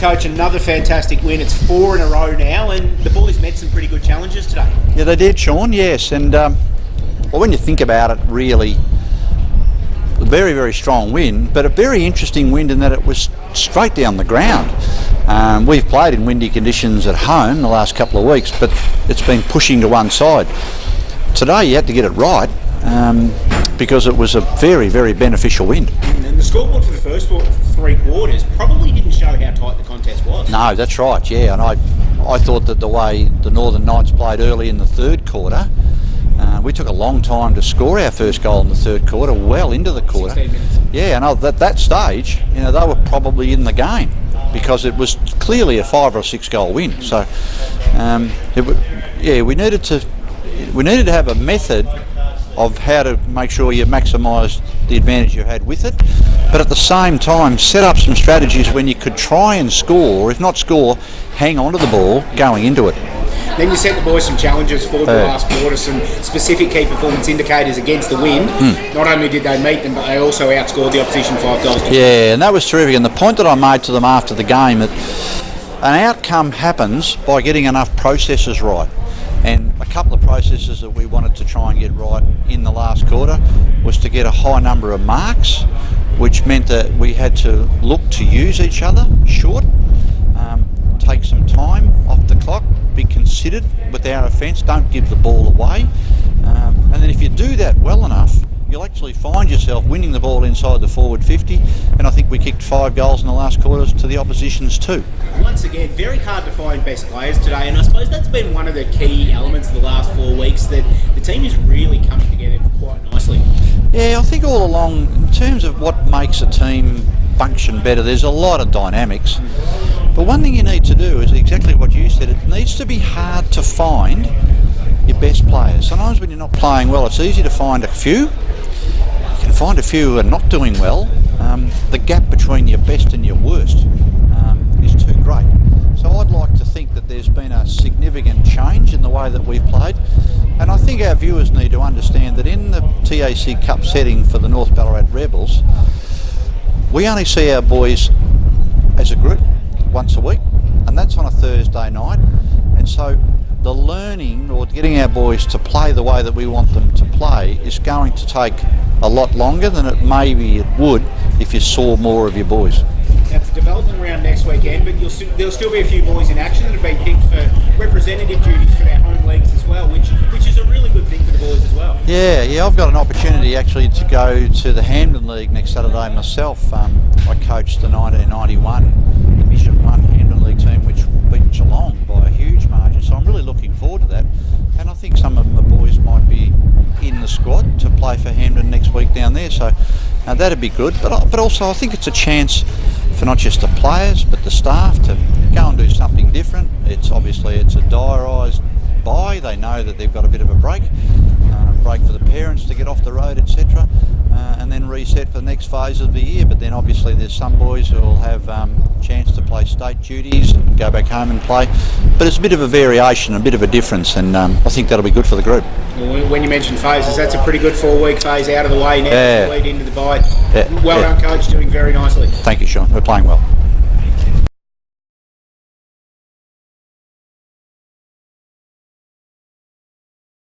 Coach, another fantastic win. It's 4 in a row now, and the boys met some pretty good challenges today. Yeah, they did, Sean, yes. And well, when you think about it, really, a very, very strong win, but a very interesting win in that it was straight down the ground. We've played in windy conditions at home the last couple of weeks, but it's been pushing to one side. Today you had to get it right because it was a very, very beneficial win. And the scoreboard for the first 3 quarters probably didn't show how tight the contest was. No, that's right, yeah. And I thought that the way the Northern Knights played early in the third quarter, we took a long time to score our first goal in the third quarter, well into the quarter. 16 minutes. Yeah, and at that stage, you know, they were probably in the game because it was clearly a 5 or 6 goal win. So, we needed to have a method of how to make sure you maximise the advantage you had with it, but at the same time set up some strategies when you could try and score, or if not score, hang on to the ball going into it. Then you sent the boys some challenges for the last quarter, some specific key performance indicators against the wind. Not only did they meet them, but they also outscored the opposition 5 goals. Yeah, and that was terrific. And the point that I made to them after the game, that an outcome happens by getting enough processes right. And a couple of processes that we wanted to try and get right in the last quarter was to get a high number of marks, which meant that we had to look to use each other short, take some time off the clock, be considered with our offence, don't give the ball away. And then if you do that well enough, you'll actually find yourself winning the ball inside the forward 50, and I think we kicked 5 goals in the last quarters to the opposition's 2. Once again, very hard to find best players today, and I suppose that's been one of the key elements of the last 4 weeks, that the team is really coming together quite nicely. Yeah, I think all along, in terms of what makes a team function better, there's a lot of dynamics. But one thing you need to do is exactly what you said. It needs to be hard to find your best players. Sometimes when you're not playing well, it's easy to find a few. You can find a few who are not doing well. The gap between your best and your worst is too great. So I'd like to think that there's been a significant change in the way that we've played. And I think our viewers need to understand that in the TAC Cup setting for the North Ballarat Rebels, we only see our boys as a group once a week, and that's on a Thursday night. And so the learning, or getting our boys to play the way that we want them to play, is going to take a lot longer than it would if you saw more of your boys. Now, it's a development round next weekend, but there'll still be a few boys in action that have been picked for representative duties for their home leagues as well, which is a really good thing for the boys as well. Yeah, I've got an opportunity actually to go to the Hampden League next Saturday myself. I coached the 1991 Division 1 Hampden League team, which beat Geelong by a huge margin, so I'm really looking forward to that. And I think some of the boys might be in the squad to play for Hampden next week down there, so that'd be good. But also I think it's a chance for not just the players but the staff to go and do something different. It's a diarised bye. They know that they've got a bit of a break for the parents to get off the road, etc., and then reset for the next phase of the year. But then obviously there's some boys who will have a chance to play state duties and go back home and play. But it's a bit of a variation, a bit of a difference, and I think that'll be good for the group. Well, when you mention phases, that's a pretty good 4-week phase out of the way now to lead into the bye. Yeah. Well done, Coach, doing very nicely. Thank you, Sean. We're playing well.